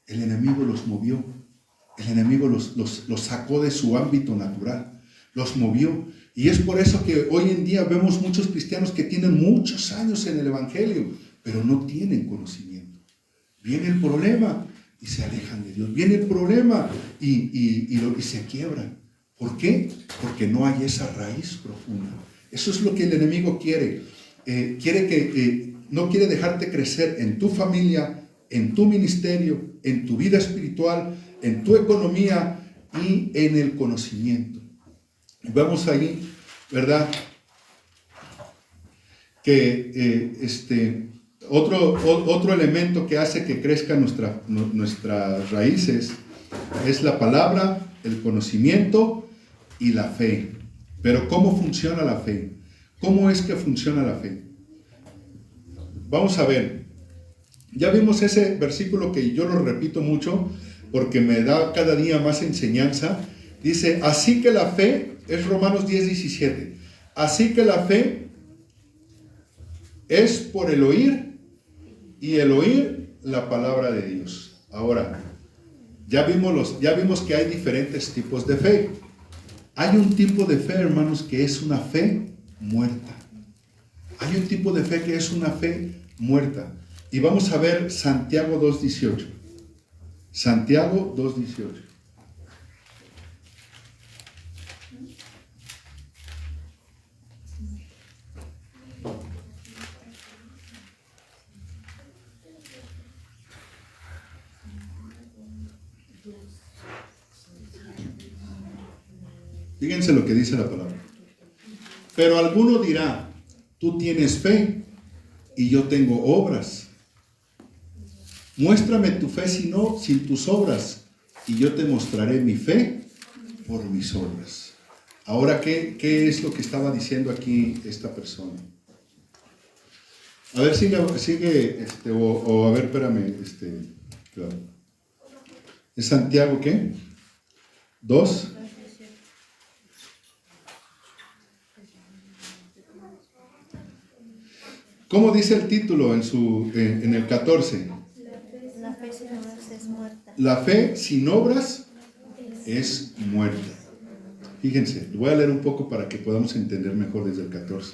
El enemigo los movió. El enemigo los sacó de su ámbito natural. Los movió. Y es por eso que hoy en día vemos muchos cristianos que tienen muchos años en el Evangelio, pero no tienen conocimiento. Viene el problema y se alejan de Dios. Viene el problema y se quiebran. ¿Por qué? Porque no hay esa raíz profunda. Eso es lo que el enemigo quiere. No quiere dejarte crecer en tu familia, en tu ministerio, en tu vida espiritual, en tu economía y en el conocimiento. Vamos ahí, ¿verdad? Que otro elemento que hace que crezcan nuestras raíces es la palabra, el conocimiento y la fe. Pero ¿cómo funciona la fe? ¿Cómo es que funciona la fe? Vamos a ver. Ya vimos ese versículo que yo lo repito mucho porque me da cada día más enseñanza. Dice, así que la fe, es Romanos 10:17. Así que la fe es por el oír y el oír la palabra de Dios. Ahora, ya vimos que hay diferentes tipos de fe. Hay un tipo de fe, hermanos, que es una fe muerta. Hay un tipo de fe que es una fe muerta. Y vamos a ver Santiago 2:18. Santiago 2:18. Fíjense lo que dice la palabra. Pero alguno dirá, tú tienes fe y yo tengo obras. Muéstrame tu fe sin tus obras, y yo te mostraré mi fe por mis obras. Ahora, ¿qué es lo que estaba diciendo aquí esta persona? A ver, sigue, a ver, espérame, claro. ¿Es Santiago qué? 2. ¿Cómo dice el título en el 14? La fe sin obras es muerta. La fe sin obras es muerta. Fíjense, lo voy a leer un poco para que podamos entender mejor desde el 14.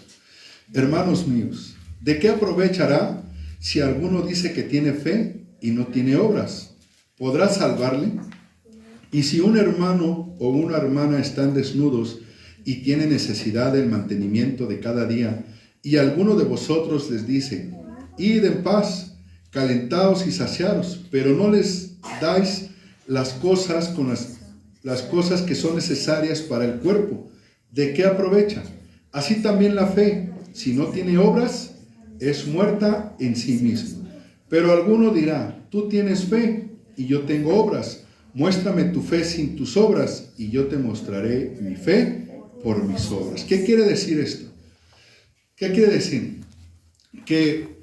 Hermanos míos, ¿de qué aprovechará si alguno dice que tiene fe y no tiene obras? ¿Podrá salvarle? Y si un hermano o una hermana están desnudos y tienen necesidad del mantenimiento de cada día, y alguno de vosotros les dice, id en paz, calentaos y saciaros, pero no les dais las cosas que son necesarias para el cuerpo, ¿de qué aprovecha? Así también la fe, si no tiene obras, es muerta en sí misma. Pero alguno dirá, tú tienes fe y yo tengo obras, muéstrame tu fe sin tus obras y yo te mostraré mi fe por mis obras. ¿Qué quiere decir esto? ¿Qué quiere decir? Que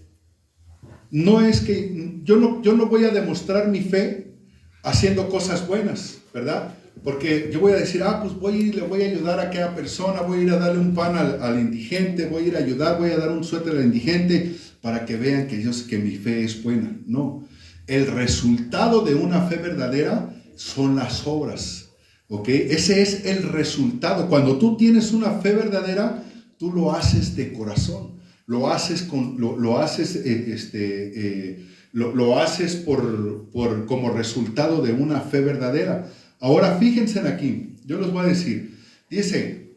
no es que yo no voy a demostrar mi fe haciendo cosas buenas, ¿verdad? Porque yo voy a decir, pues le voy a ayudar a aquella persona, voy a ir a darle un pan al indigente, voy a ir a ayudar, voy a dar un suéter al indigente para que vean que mi fe es buena. No, el resultado de una fe verdadera son las obras, ¿ok? Ese es el resultado. Cuando tú tienes una fe verdadera, tú lo haces de corazón, lo haces como resultado de una fe verdadera. Ahora fíjense aquí, yo les voy a decir, dice,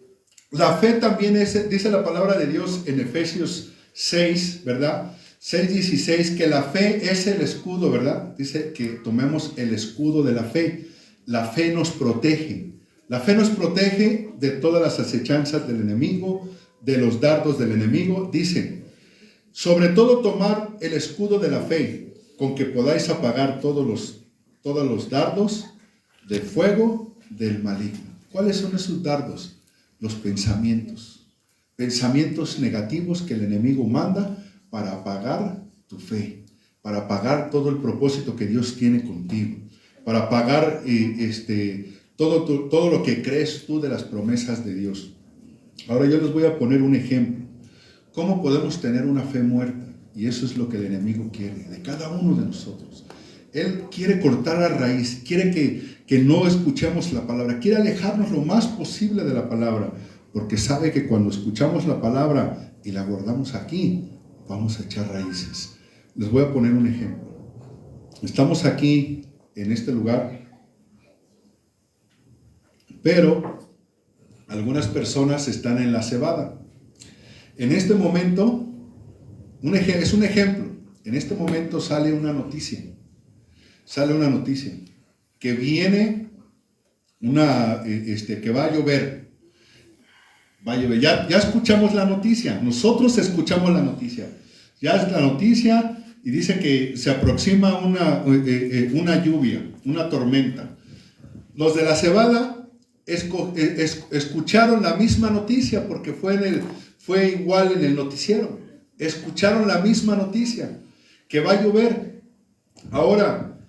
la fe también dice la palabra de Dios en Efesios 6, ¿verdad? 6:16, que la fe es el escudo, ¿verdad? Dice que tomemos el escudo de la fe. La fe nos protege. La fe nos protege de todas las acechanzas del enemigo, de los dardos del enemigo. Dice, sobre todo tomar el escudo de la fe, con que podáis apagar todos los dardos de fuego del maligno. ¿Cuáles son esos dardos? Los pensamientos negativos que el enemigo manda para apagar tu fe, para apagar todo el propósito que Dios tiene contigo, para apagar todo lo que crees tú de las promesas de Dios. Ahora yo les voy a poner un ejemplo. ¿Cómo podemos tener una fe muerta? Y eso es lo que el enemigo quiere, de cada uno de nosotros. Él quiere cortar a raíz, quiere que no escuchemos la palabra, quiere alejarnos lo más posible de la palabra. porque sabe que cuando escuchamos la palabra y la guardamos aquí, vamos a echar raíces. Les voy a poner un ejemplo. Estamos aquí en este lugar, pero algunas personas están en la cebada. En este momento, es un ejemplo. En este momento sale una noticia. Que viene que va a llover. Ya escuchamos la noticia. Nosotros escuchamos la noticia. Ya es la noticia y dice que se aproxima una lluvia, una tormenta. Los de la cebada escucharon la misma noticia porque fue igual en el noticiero. Escucharon la misma noticia, que va a llover. Ahora,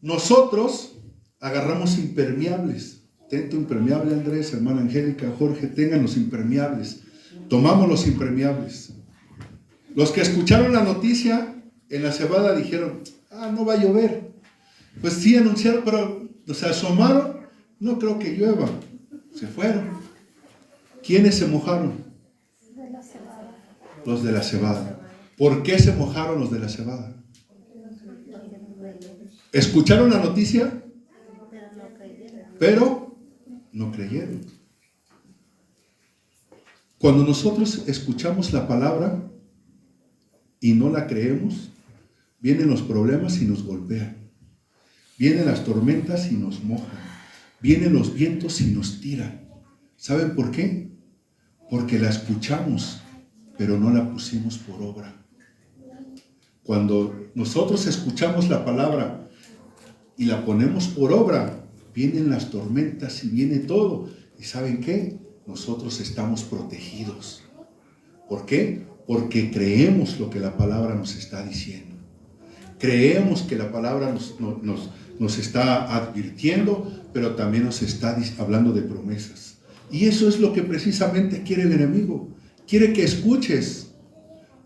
nosotros agarramos impermeables. Ten tu impermeable, Andrés, hermana Angélica, Jorge, tengan los impermeables. Tomamos los impermeables. Los que escucharon la noticia en la cebada dijeron, no va a llover. Pues sí anunciaron, pero se asomaron, no creo que llueva. Se fueron. ¿Quiénes se mojaron? Los de la cebada. ¿Por qué se mojaron los de la cebada? ¿Escucharon la noticia? Pero no creyeron. Cuando nosotros escuchamos la palabra y no la creemos, vienen los problemas y nos golpean. Vienen las tormentas y nos mojan. Vienen los vientos y nos tiran. ¿Saben por qué? Porque la escuchamos, pero no la pusimos por obra. Cuando nosotros escuchamos la palabra y la ponemos por obra, vienen las tormentas y viene todo. ¿Y saben qué? Nosotros estamos protegidos. ¿Por qué? Porque creemos lo que la palabra nos está diciendo. Creemos que la palabra nos está advirtiendo, pero también nos está hablando de promesas. Y eso es lo que precisamente quiere el enemigo. Quiere que escuches,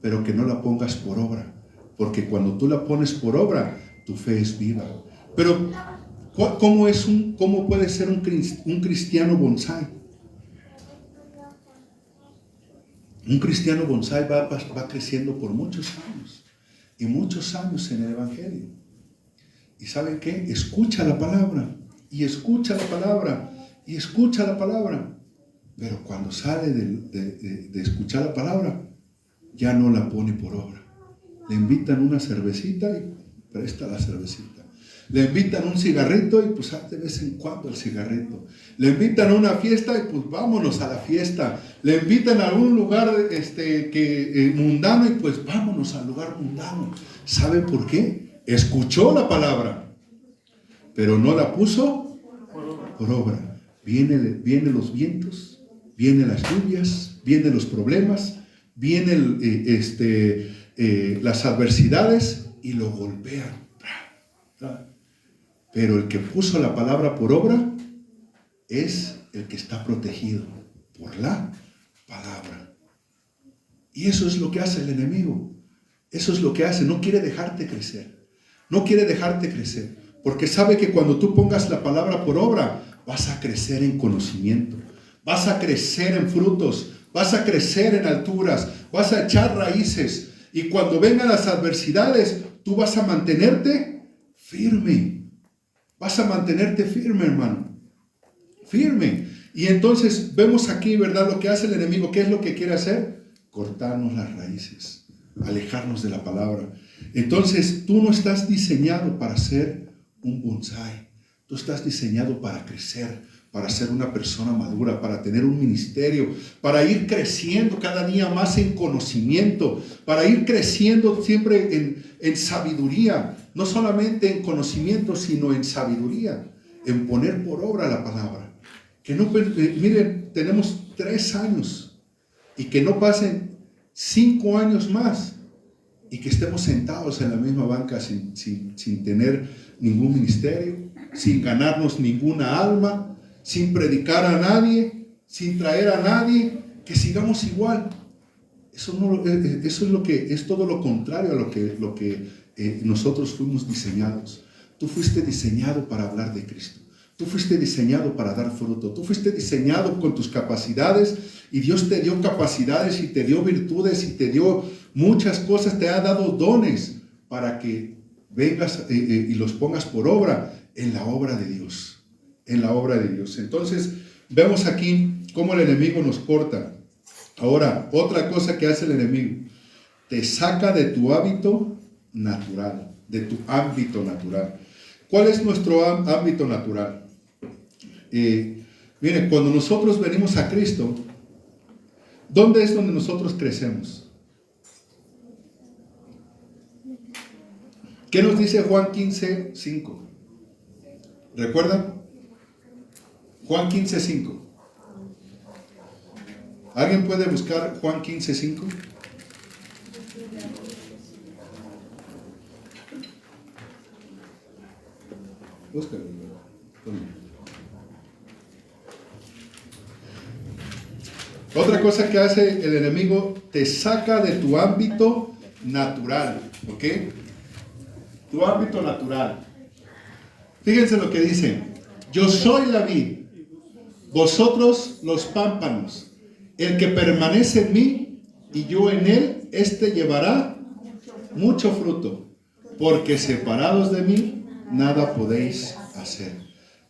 pero que no la pongas por obra. Porque cuando tú la pones por obra, tu fe es viva. Pero, ¿cómo puede ser un cristiano bonsai? Un cristiano bonsai va creciendo por muchos años. Y muchos años en el Evangelio. ¿Y saben qué? Escucha la palabra. Y escucha la palabra. Y escucha la palabra. Pero cuando sale de escuchar la palabra, ya no la pone por obra. Le invitan una cervecita y presta la cervecita. Le invitan un cigarrito y pues de vez en cuando el cigarrito. Le invitan a una fiesta y pues vámonos a la fiesta. Le invitan a algún lugar mundano y pues vámonos al lugar mundano. ¿Saben por qué? Escuchó la palabra, pero no la puso por obra. Vienen los vientos, vienen las lluvias, vienen los problemas, vienen las adversidades y lo golpean. Pero el que puso la palabra por obra es el que está protegido por la palabra. Y eso es lo que hace el enemigo. Eso es lo que hace. No quiere dejarte crecer. No quiere dejarte crecer. Porque sabe que cuando tú pongas la palabra por obra, vas a crecer en conocimiento. Vas a crecer en frutos. Vas a crecer en alturas. Vas a echar raíces. Y cuando vengan las adversidades, tú vas a mantenerte firme. Vas a mantenerte firme, hermano. Firme. Y entonces vemos aquí, ¿verdad? Lo que hace el enemigo. ¿Qué es lo que quiere hacer? Cortarnos las raíces. Alejarnos de la palabra. Entonces, tú no estás diseñado para ser un bonsai. Tú estás diseñado para crecer, para ser una persona madura, para tener un ministerio, para ir creciendo cada día más en conocimiento, para ir creciendo siempre en sabiduría. No solamente en conocimiento, sino en sabiduría, en poner por obra la palabra. Que no, miren, tenemos 3 años y que no pasen 5 años más y que estemos sentados en la misma banca sin tener ningún ministerio, sin ganarnos ninguna alma, sin predicar a nadie, sin traer a nadie, que sigamos igual. Eso es todo lo contrario a lo que nosotros fuimos diseñados. Tú fuiste diseñado para hablar de Cristo. Tú fuiste diseñado para dar fruto. Tú fuiste diseñado con tus capacidades y Dios te dio capacidades y te dio virtudes y te dio muchas cosas. Te ha dado dones para que vengas y los pongas por obra en la obra de Dios. En la obra de Dios. Entonces, vemos aquí cómo el enemigo nos corta. Ahora, otra cosa que hace el enemigo. Te saca de tu hábito natural, de tu ámbito natural. ¿Cuál es nuestro ámbito natural? Miren, cuando nosotros venimos a Cristo, ¿dónde es donde nosotros crecemos? ¿Qué nos dice Juan 15:5? ¿Recuerdan? Juan 15:5. ¿Alguien puede buscar Juan 15:5? Búscalo. Otra cosa que hace el enemigo, te saca de tu ámbito natural, ¿ok? Tu ámbito natural. Fíjense lo que dice. Yo soy la vid, vosotros los pámpanos. El que permanece en mí y yo en él, éste llevará mucho fruto, porque separados de mí, nada podéis hacer.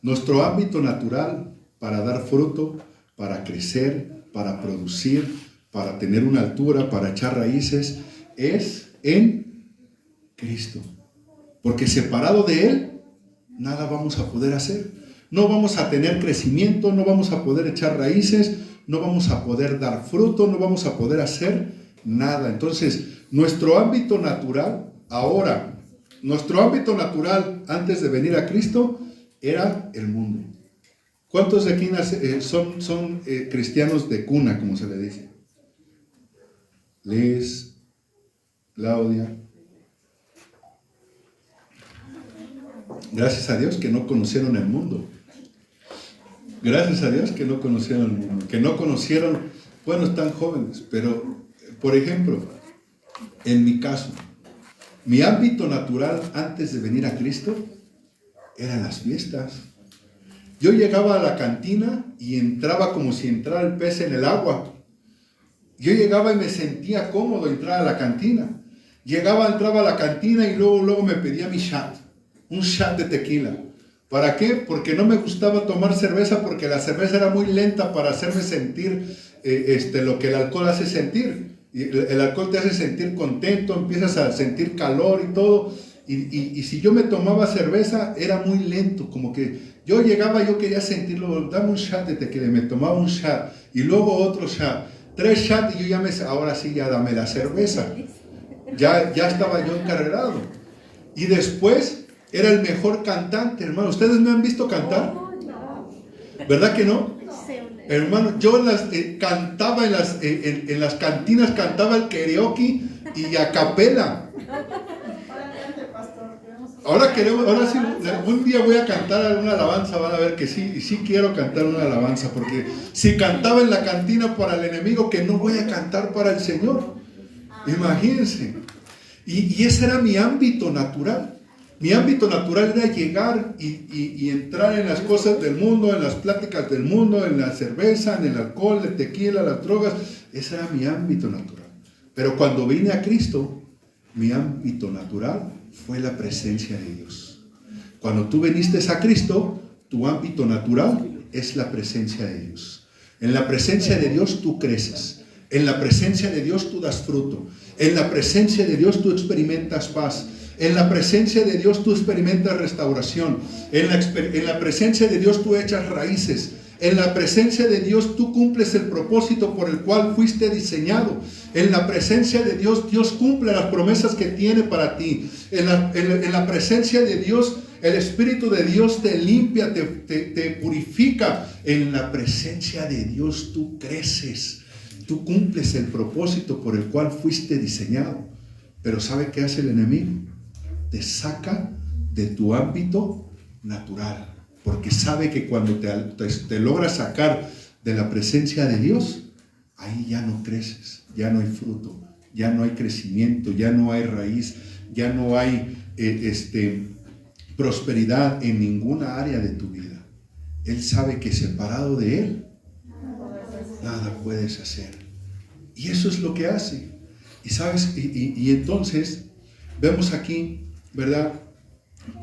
Nuestro ámbito natural para dar fruto, para crecer, para producir, para tener una altura, para echar raíces, es en Cristo. Porque separado de Él, nada vamos a poder hacer. No vamos a tener crecimiento, no vamos a poder echar raíces, no vamos a poder dar fruto, no vamos a poder hacer nada. Entonces, nuestro ámbito natural, ahora, nuestro ámbito natural antes de venir a Cristo, era el mundo. ¿Cuántos de aquí son cristianos de cuna, como se le dice? Liz, Claudia. Gracias a Dios que no conocieron el mundo. Gracias a Dios que no conocieron el mundo. Que no conocieron, bueno, están jóvenes, pero, por ejemplo, en mi caso, mi ámbito natural antes de venir a Cristo eran las fiestas. Yo llegaba a la cantina y entraba como si entrara el pez en el agua. Yo llegaba y me sentía cómodo entrar a la cantina. Entraba a la cantina y luego me pedía mi shot, un shot de tequila. ¿Para qué? Porque no me gustaba tomar cerveza, porque la cerveza era muy lenta para hacerme sentir lo que el alcohol hace sentir. Y el alcohol te hace sentir contento, empiezas a sentir calor y todo. Y si yo me tomaba cerveza, era muy lento, como que yo llegaba, yo quería sentirlo, dame un shot de tequila, me tomaba un shot, y luego otro shot, 3 shots, y yo ahora sí, ya dame la cerveza. Ya estaba yo encarregado. Y después, era el mejor cantante, hermano. ¿Ustedes me han visto cantar? ¿Verdad que no? Hermano, yo cantaba en las cantinas, cantaba el karaoke y a capela. Ahora sí, un día voy a cantar alguna alabanza, van a ver que sí, y sí quiero cantar una alabanza, porque si cantaba en la cantina para el enemigo, que no voy a cantar para el Señor. Imagínense. Y ese era mi ámbito natural. Mi ámbito natural era llegar y entrar en las cosas del mundo, en las pláticas del mundo, en la cerveza, en el alcohol, el tequila, las drogas. Ese era mi ámbito natural. Pero cuando vine a Cristo, mi ámbito natural fue la presencia de Dios. Cuando tú viniste a Cristo, tu ámbito natural es la presencia de Dios. En la presencia de Dios tú creces. En la presencia de Dios tú das fruto. En la presencia de Dios tú experimentas paz. En la presencia de Dios tú experimentas restauración. En la presencia de Dios tú echas raíces. En la presencia de Dios tú cumples el propósito por el cual fuiste diseñado. En la presencia de Dios, Dios cumple las promesas que tiene para ti. En la presencia de Dios, el Espíritu de Dios te limpia, te purifica. En la presencia de Dios tú creces. Tú cumples el propósito por el cual fuiste diseñado. Pero ¿sabe qué hace el enemigo? Te saca de tu ámbito natural. Porque sabe que cuando te logra sacar de la presencia de Dios, ahí ya no creces, ya no hay fruto, ya no hay crecimiento, ya no hay raíz, ya no hay prosperidad en ninguna área de tu vida. Él sabe que separado de Él, nada puedes hacer. Y eso es lo que hace. Y sabes, y entonces vemos aquí, ¿verdad?,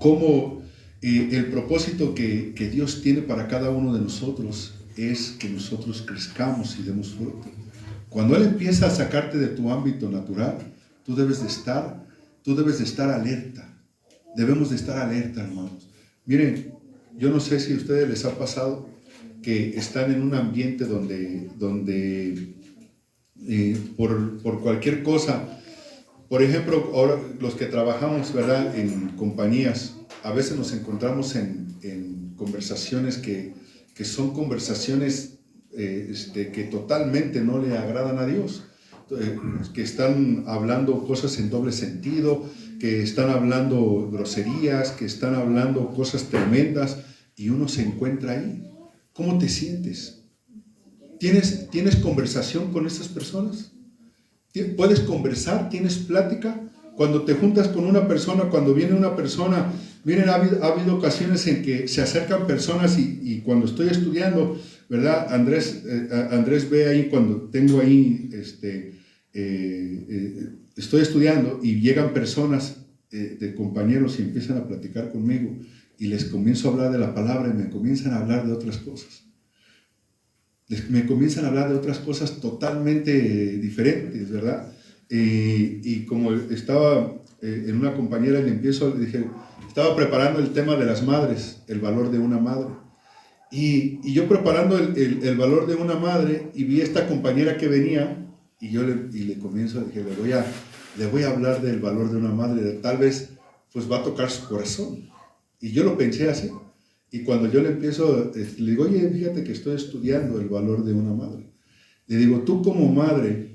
cómo el propósito que Dios tiene para cada uno de nosotros es que nosotros crezcamos y demos fruto. Cuando Él empieza a sacarte de tu ámbito natural, tú debes de estar alerta. Debemos de estar alerta, hermanos. Miren, yo no sé si a ustedes les ha pasado que están en un ambiente donde por cualquier cosa, por ejemplo, ahora los que trabajamos, ¿verdad?, en compañías, a veces nos encontramos en conversaciones que son conversaciones que totalmente no le agradan a Dios, que están hablando cosas en doble sentido, que están hablando groserías, que están hablando cosas tremendas, y uno se encuentra ahí. ¿Cómo te sientes? ¿Tienes conversación con estas personas? ¿Puedes conversar? ¿Tienes plática? Cuando te juntas con una persona, cuando viene una persona, miren, ha habido ocasiones en que se acercan personas y cuando estoy estudiando, ¿verdad? Andrés ve ahí cuando tengo ahí, estoy estudiando y llegan personas de compañeros y empiezan a platicar conmigo y les comienzo a hablar de la palabra y me comienzan a hablar de otras cosas. Me comienzan a hablar de otras cosas totalmente diferentes, ¿verdad? Y como estaba en una compañera y le dije, estaba preparando el tema de las madres, el valor de una madre. Y yo preparando el valor de una madre y vi a esta compañera que venía y yo le comienzo, dije, le voy a hablar del valor de una madre, tal vez pues va a tocar su corazón. Y yo lo pensé así. Y cuando yo le empiezo, le digo, oye, fíjate que estoy estudiando el valor de una madre. Le digo, tú como madre,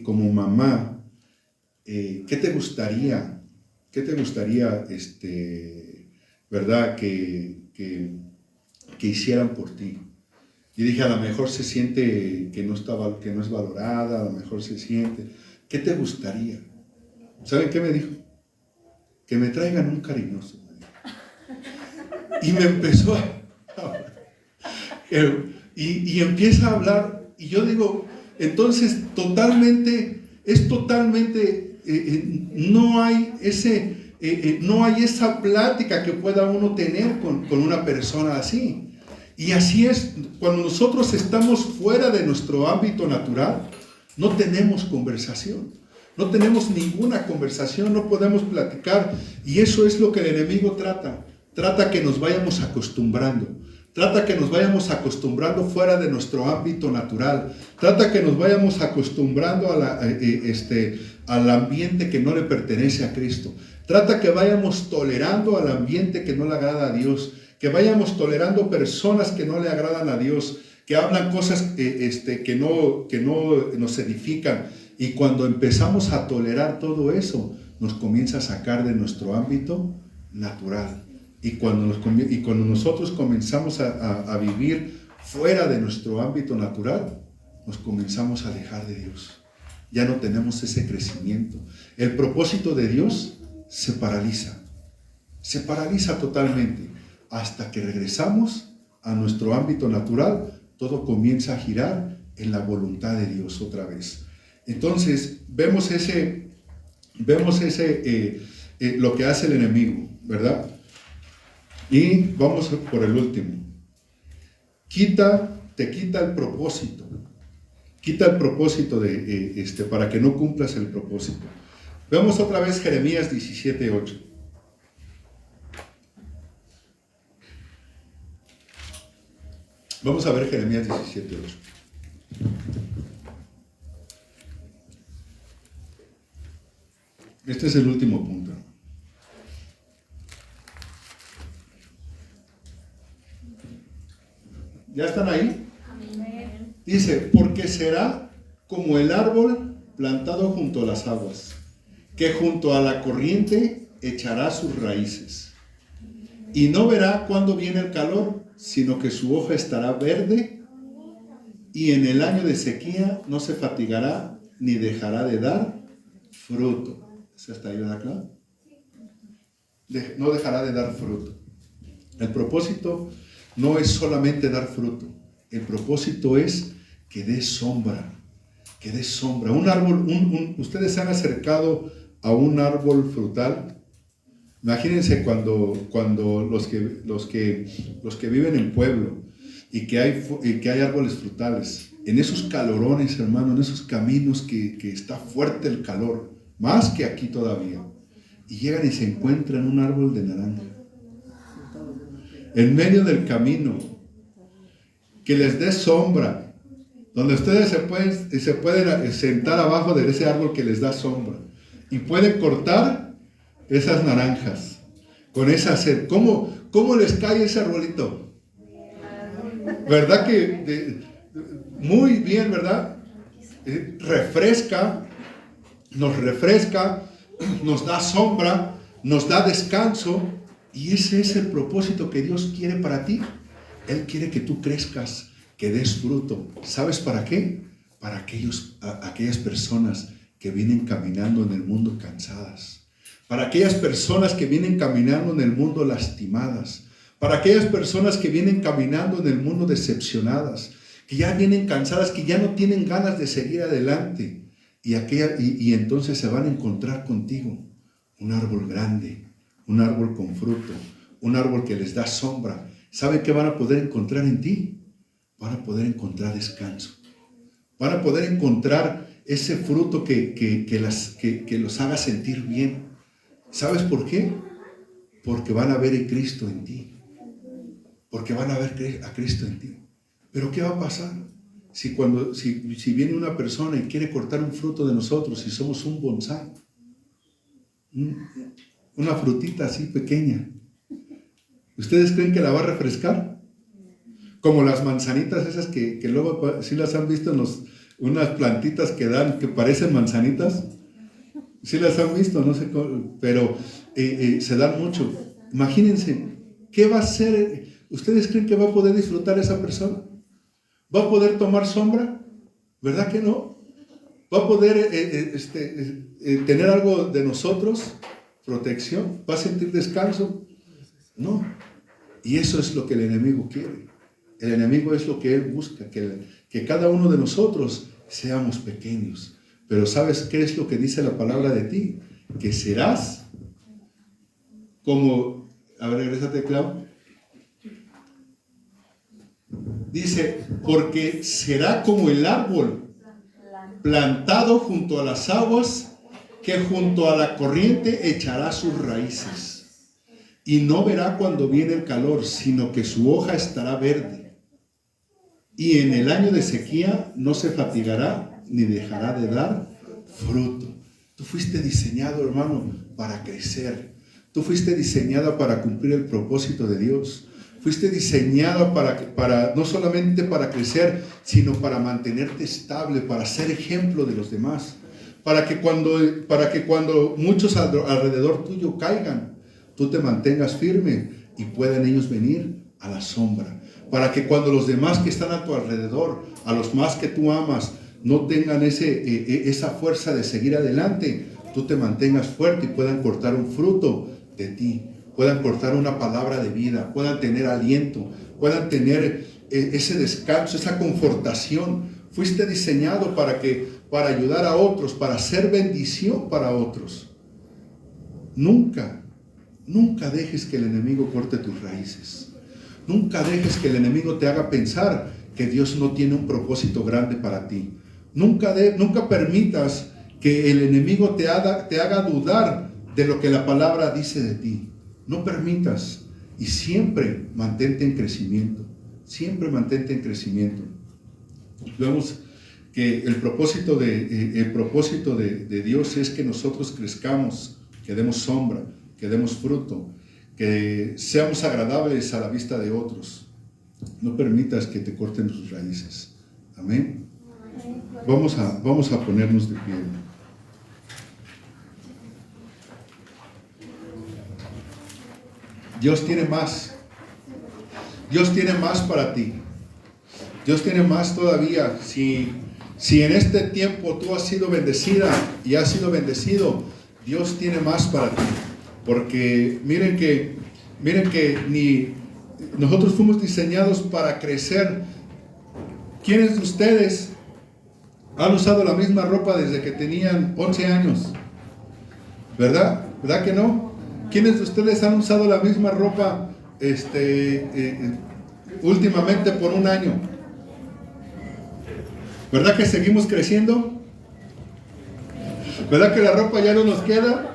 como mamá, ¿qué te gustaría, verdad, que hicieran por ti? Y dije, a lo mejor se siente que no es valorada, a lo mejor se siente. ¿Qué te gustaría? ¿Saben qué me dijo? Que me traigan un cariñoso. Y me empezó a hablar. Y empieza a hablar. Y yo digo, entonces no hay esa plática que pueda uno tener con una persona así. Y así es, cuando nosotros estamos fuera de nuestro ámbito natural, no tenemos conversación. No tenemos ninguna conversación, no podemos platicar. Y eso es lo que el enemigo trata. Trata que nos vayamos acostumbrando. Trata que nos vayamos acostumbrando fuera de nuestro ámbito natural. Trata que nos vayamos acostumbrando al ambiente que no le pertenece a Cristo. Trata que vayamos tolerando al ambiente que no le agrada a Dios. Que vayamos tolerando personas que no le agradan a Dios. Que hablan cosas que no nos edifican. Y cuando empezamos a tolerar todo eso, nos comienza a sacar de nuestro ámbito natural. Y cuando nosotros comenzamos a vivir fuera de nuestro ámbito natural, nos comenzamos a alejar de Dios. Ya no tenemos ese crecimiento. El propósito de Dios se paraliza totalmente. Hasta que regresamos a nuestro ámbito natural, todo comienza a girar en la voluntad de Dios otra vez. Entonces, vemos lo que hace el enemigo, ¿verdad? Y vamos por el último. Te quita el propósito. Quita el propósito para que no cumplas el propósito. Vemos otra vez Jeremías 17:8. Vamos a ver Jeremías 17:8. Este es el último punto. ¿Ya están ahí? Amén. Dice, porque será como el árbol plantado junto a las aguas, que junto a la corriente echará sus raíces. Y no verá cuándo viene el calor, sino que su hoja estará verde, y en el año de sequía no se fatigará, ni dejará de dar fruto. ¿Esa está ahí, verdad, claro? No dejará de dar fruto. El propósito no es solamente dar fruto. El propósito es que dé sombra. Que dé sombra. Un árbol, ustedes se han acercado a un árbol frutal. Imagínense cuando los que viven en pueblo y que hay árboles frutales. En esos calorones, hermano, en esos caminos que está fuerte el calor, más que aquí todavía. Y llegan y se encuentran un árbol de naranja. En medio del camino, que les dé sombra, donde ustedes se pueden sentar abajo de ese árbol que les da sombra y pueden cortar esas naranjas con esa sed. ¿Cómo les cae ese arbolito? ¿Verdad que muy bien, verdad? Nos refresca, nos da sombra, nos da descanso, y ese es el propósito que Dios quiere para ti. Él quiere que tú crezcas, que des fruto. ¿Sabes para qué? Para aquellas personas que vienen caminando en el mundo cansadas, para aquellas personas que vienen caminando en el mundo lastimadas, para aquellas personas que vienen caminando en el mundo decepcionadas, que ya vienen cansadas, que ya no tienen ganas de seguir adelante, y entonces se van a encontrar contigo, un árbol grande, un árbol con fruto, un árbol que les da sombra. ¿Saben qué van a poder encontrar en ti? Van a poder encontrar descanso. Van a poder encontrar ese fruto que los haga sentir bien. ¿Sabes por qué? Porque van a ver a Cristo en ti. Porque van a ver a Cristo en ti. Pero ¿qué va a pasar? Si viene una persona y quiere cortar un fruto de nosotros, si somos un bonsái, una frutita así pequeña, ¿ustedes creen que la va a refrescar? Como las manzanitas esas que luego, ¿sí las han visto unas plantitas que parecen manzanitas? ¿Sí las han visto? No sé cómo, pero se dan mucho. Imagínense, ¿qué va a hacer? ¿Ustedes creen que va a poder disfrutar esa persona? ¿Va a poder tomar sombra? ¿Verdad que no? ¿Va a poder tener algo de nosotros? ¿Protección? ¿Va a sentir descanso? No. Y eso es lo que el enemigo quiere. El enemigo es lo que él busca, que cada uno de nosotros seamos pequeños. Pero ¿sabes qué es lo que dice la palabra de ti? Que serás como... A ver, regrésate, Clau. Dice, porque será como el árbol plantado junto a las aguas, que junto a la corriente echará sus raíces. Y no verá cuando viene el calor, sino que su hoja estará verde. Y en el año de sequía no se fatigará, ni dejará de dar fruto. Tú fuiste diseñado, hermano, para crecer. Tú fuiste diseñada para cumplir el propósito de Dios. Fuiste diseñado para no solamente para crecer, sino para mantenerte estable, para ser ejemplo de los demás. Para que cuando muchos alrededor tuyo caigan, tú te mantengas firme y puedan ellos venir a la sombra. Para que cuando los demás que están a tu alrededor, a los más que tú amas, no tengan esa fuerza de seguir adelante, tú te mantengas fuerte y puedan cortar un fruto de ti, puedan cortar una palabra de vida, puedan tener aliento, puedan tener ese descanso, esa confortación. Fuiste diseñado para ayudar a otros, para ser bendición para otros. Nunca dejes que el enemigo corte tus raíces. Nunca dejes que el enemigo te haga pensar que Dios no tiene un propósito grande para ti. Nunca permitas que el enemigo te haga dudar de lo que la palabra dice de ti. No permitas, y siempre mantente en crecimiento. Siempre mantente en crecimiento. Vemos que el propósito de Dios es que nosotros crezcamos, que demos sombra, que demos fruto, que seamos agradables a la vista de otros. No permitas que te corten tus raíces. Amén. Vamos a ponernos de pie. Dios tiene más. Dios tiene más para ti. Dios tiene más todavía. Si en este tiempo tú has sido bendecida y has sido bendecido, Dios tiene más para ti. Porque miren que nosotros fuimos diseñados para crecer. ¿Quiénes de ustedes han usado la misma ropa desde que tenían 11 años? ¿Verdad? ¿Verdad que no? ¿Quiénes de ustedes han usado la misma ropa últimamente por un año? ¿Verdad que seguimos creciendo? ¿Verdad que la ropa ya no nos queda?